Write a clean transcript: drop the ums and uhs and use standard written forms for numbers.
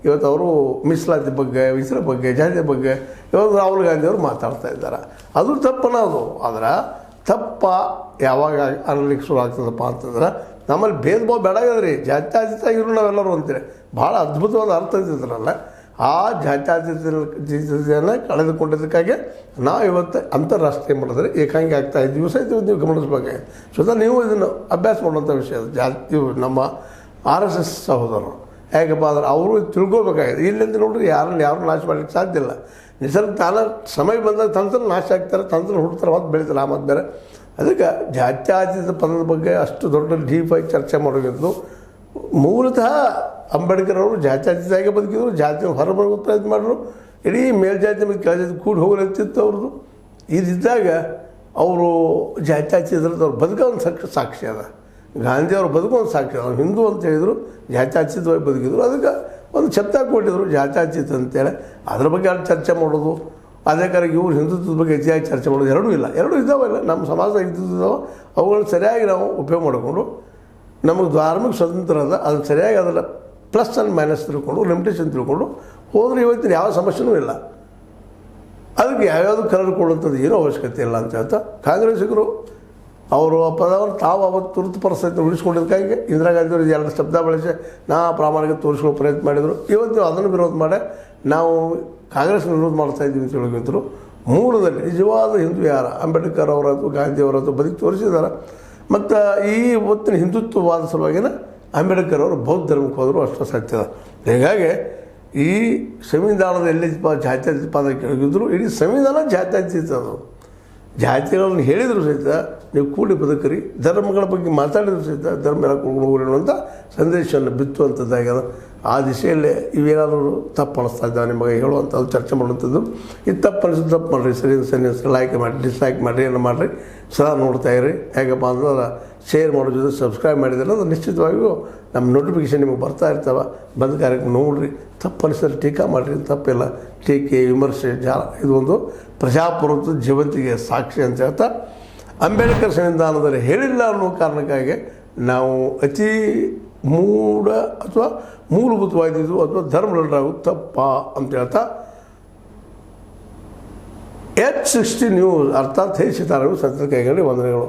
ಇವತ್ತು ಅವರು ಮೀಸಲಾತಿ ಬಗ್ಗೆ ವಿಚಾರ ಬಗ್ಗೆ ಜಾತಿ ಬಗ್ಗೆ ಇವತ್ತು ರಾಹುಲ್ ಗಾಂಧಿಯವರು ಮಾತಾಡ್ತಾ ಇದ್ದಾರೆ. ಅದು ತಪ್ಪನದು. ಆದರೆ ತಪ್ಪ ಯಾವಾಗ ಅನ್ಲಿಕ್ಕೆ ಶುರು ಆಗ್ತದಪ್ಪ ಅಂತಂದ್ರೆ ನಮ್ಮಲ್ಲಿ ಭೇದ ಭಾವ ಬೇಡಾಗದ್ರಿ. ಜಾತ್ಯಾತೀತಾಗಿರು ನಾವೆಲ್ಲರೂ ಅಂತೀರಿ. ಭಾಳ ಅದ್ಭುತವಾದ ಅರ್ಥ ಇದ್ದಿದ್ರಲ್ಲ. ಆ ಜಾತ್ಯಾತೀತತೆಯನ್ನು ಕಳೆದುಕೊಂಡಿದ್ದಕ್ಕಾಗಿ ನಾವು ಇವತ್ತು ಅಂತಾರಾಷ್ಟ್ರೀಯ ಮಟ್ಟದಲ್ಲಿ ಏಕಾಂಗಿ ಆಗ್ತಾ ಇದ್ದೀವಿ ಸಹಿತ ನೀವು ಗಮನಿಸಬೇಕಾಗಿದೆ. ಸ್ವತಃ ನೀವು ಇದನ್ನು ಅಭ್ಯಾಸ ಮಾಡುವಂಥ ವಿಷಯ ಅದು. ಜಾತಿ ನಮ್ಮ RSS ಸಹೋದರರು ಯಾಕಪ್ಪ ಅಂದ್ರೆ ಅವರು ತಿಳ್ಕೊಬೇಕಾಗಿದೆ. ಇಲ್ಲಿಂದ ನೋಡ್ರಿ ಯಾರು ನಾಶ ಮಾಡಲಿಕ್ಕೆ ಸಾಧ್ಯ ಇಲ್ಲ. ನಿಸರ್ಗ ತಾನ ಸಮಯ ಬಂದಾಗ ತಂತ್ರ ನಾಶ ಆಗ್ತಾರೆ, ತಂತ್ರ ಹುಡ್ತಾರೆ, ಮತ್ತೆ ಬೆಳೀತಾರೆ. ಆ ಮತ್ತು ಬೇರೆ ಅದಕ್ಕೆ ಜಾತ್ಯಾತೀತ ಪದದ ಬಗ್ಗೆ ಅಷ್ಟು ದೊಡ್ಡ ಡೀಪಾಗಿ ಚರ್ಚೆ ಮಾಡೋದು ಮೂಲತಃ ಅಂಬೇಡ್ಕರ್ ಅವರು ಜಾತ್ಯಾತೀತಾಗಿ ಬದುಕಿದ್ರು. ಜಾತಿಯನ್ನು ಹೊರಬರೋದು ಪ್ರಯತ್ನ ಮಾಡಿದ್ರು. ಇಡೀ ಮೇಲ್ಜಾತಿ ಮತ್ತು ಕೆಳಜಾತಿ ಕೂಡಿ ಹೋಗಲಿರ್ತಿತ್ತು ಅವ್ರದ್ದು. ಇದಿದ್ದಾಗ ಅವರು ಜಾತ್ಯಾತೀತರದ್ದು ಅವ್ರು ಬದುಕೋದು ಸಾಕ್ಷಿ ಅದ. ಗಾಂಧಿಯವರು ಬದುಕೋದು ಸಾಕ್ಷಿ. ಅವ್ರು ಹಿಂದೂ ಅಂತ ಹೇಳಿದರು, ಜಾತ್ಯಾತೀತವಾಗಿ ಬದುಕಿದ್ರು. ಅದಕ್ಕೆ ಒಂದು ಶಬ್ದ ಕೊಟ್ಟಿದ್ರು ಜಾತ್ಯಾತೀತ ಅಂತೇಳಿ. ಅದ್ರ ಬಗ್ಗೆ ಅಲ್ಲಿ ಚರ್ಚೆ ಮಾಡೋದು, ಅದೇ ಕಾರಣ ಇವ್ರು ಹಿಂದುತ್ವದ ಬಗ್ಗೆ ಹೆಚ್ಚಾಗಿ ಚರ್ಚೆ ಮಾಡೋದು ಎರಡೂ ಇದ್ದಾವಲ್ಲ. ನಮ್ಮ ಸಮಾಜದಾಗ ಇದ್ದಾವೆ. ಅವುಗಳನ್ನ ಸರಿಯಾಗಿ ನಾವು ಉಪಯೋಗ ಮಾಡಿಕೊಂಡು ನಮಗೆ ಧಾರ್ಮಿಕ ಸ್ವತಂತ್ರ ಅದ, ಅದನ್ನು ಸರಿಯಾಗಿ ಅದರ ಪ್ಲಸ್ ಆ್ಯಂಡ್ ಮೈನಸ್ ತಿಳ್ಕೊಂಡು ಲಿಮಿಟೇಷನ್ ತಿಳ್ಕೊಂಡು ಹೋದರೆ ಇವತ್ತಿನ ಯಾವ ಸಮಸ್ಯೆನೂ ಇಲ್ಲ. ಅದಕ್ಕೆ ಯಾವ್ಯಾವುದು ಕಲರ್ ಕೊಡುವಂಥದ್ದು ಏನೂ ಅವಶ್ಯಕತೆ ಇಲ್ಲ ಅಂತ ಹೇಳ್ತಾ ಕಾಂಗ್ರೆಸ್ಸಿಗರು ಅವರು ಆ ಪದವನ್ನು ತಾವು ಅವತ್ತು ತುರ್ತು ಪರಿಸ್ಥಿತಿ ಉಳಿಸ್ಕೊಂಡಿದ್ದಕ್ಕಾಗಿ ಇಂದಿರಾ ಗಾಂಧಿಯವರು 2 ಶಬ್ದ ಬಳಸಿ ಪ್ರಾಮಾಣಿಕ ತೋರಿಸ್ಕೊಳ್ಳೋ ಪ್ರಯತ್ನ ಮಾಡಿದರು. ಇವತ್ತು ಅದನ್ನು ವಿರೋಧ ಮಾಡಿ ನಾವು ಕಾಂಗ್ರೆಸ್ನ ವಿರೋಧ ಮಾಡ್ತಾಯಿದ್ದೀವಿ ಅಂತ ಹೇಳಿದ್ರು. ಮೂಲದಲ್ಲಿ ನಿಜವಾದ ಹಿಂದೂ ಯಾರು ಅಂಬೇಡ್ಕರ್ ಅವರದ್ದು ಗಾಂಧಿಯವರದ್ದು ಬದುಕಿ ತೋರಿಸಿದ್ದಾರೆ. ಮತ್ತು ಈ ಇವತ್ತಿನ ಹಿಂದುತ್ವವಾದ ಸಲುವಾಗಿನ ಅಂಬೇಡ್ಕರ್ ಅವರು ಬೌದ್ಧ ಧರ್ಮಕ್ಕೆ ಹೋದರು, ಅಷ್ಟು ಸತ್ಯದ. ಹೀಗಾಗಿ ಈ ಸಂವಿಧಾನದ ಎಲ್ಲಿ ಜಾತ್ಯತೀತ ಪದ ಕೇಳಿದ್ರು. ಇಡೀ ಸಂವಿಧಾನ ಜಾತ್ಯತೀತ ಅದು. ಜಾತಿಗಳನ್ನು ಹೇಳಿದರೂ ಸಹಿತ ನೀವು ಕೂಡಿ ಬದುಕರಿ, ಧರ್ಮಗಳ ಬಗ್ಗೆ ಮಾತಾಡಿದ್ರು ಸಹಿತ ಧರ್ಮ ಎಲ್ಲ ಕೂಡ್ಕೊಂಡು ಹೋಗ್ರಿ ಅನ್ನುವಂಥ ಸಂದೇಶವನ್ನು ಬಿತ್ತುವಂಥದ್ದಾಗ್ಯದ. ಆ ದಿಶೆಯಲ್ಲೇ ಇವೇನಾದರೂ ತಪ್ಪು ಅನ್ನಿಸ್ತಾ ಇದ್ದಾವೆ ನಿಮಗೆ ಹೇಳುವಂಥದ್ದು, ಚರ್ಚೆ ಮಾಡುವಂಥದ್ದು. ಇದು ತಪ್ಪು ಅನಿಸಿದ್ದು ತಪ್ಪು ಮಾಡಿರಿ, ಸರಿ ಲೈಕ್ ಮಾಡಿ, ಡಿಸ್ಲೈಕ್ ಮಾಡಿರಿ, ಏನು ಮಾಡಿರಿ, ಸದಾ ನೋಡ್ತಾ ಇರಿ. ಹೇಗಪ್ಪ ಅಂದ್ರೆ ಶೇರ್ ಮಾಡೋ ಜೊತೆ ಸಬ್ಸ್ಕ್ರೈಬ್ ಮಾಡಿದ್ರೆ ಅದು ನಿಶ್ಚಿತವಾಗಿಯೂ ನಮ್ಮ ನೋಟಿಫಿಕೇಷನ್ ನಿಮಗೆ ಬರ್ತಾ ಇರ್ತಾವೆ. ಬಂದ ಕಾರ್ಯಕ್ರಮ ನೋಡಿರಿ. ತಪ್ಪು ಅನಿಸಿದ್ರೆ ಟೀಕಾ ಮಾಡಿರಿ, ತಪ್ಪಿಲ್ಲ. ಟೀಕೆ ವಿಮರ್ಶೆ ಇದು ಒಂದು ಪ್ರಜಾಪ್ರಭುತ್ವ ಜೀವಂತಿಗೆ ಸಾಕ್ಷಿ ಅಂತ ಹೇಳ್ತಾ ಅಂಬೇಡ್ಕರ್ ಸಂವಿಧಾನದಲ್ಲಿ ಹೇಳಿಲ್ಲ ಅನ್ನೋ ಕಾರಣಕ್ಕಾಗಿ ನಾವು ಅತಿ ಮೂಢ ಅಥವಾ ಮೂಲಭೂತವಾದಿದ್ದು ಅಥವಾ ಧರ್ಮಲರಾಗೋದು ತಪ್ಪ ಅಂತ ಹೇಳ್ತಾ H60 ನ್ಯೂಸ್ ಅರ್ಥಾತ್ ಹೇ ಸೀತಾರಾಮಯ್ಯ ಸತ್ಯ ಕೈಗೊಂಡು ವಂದನೆಗಳು.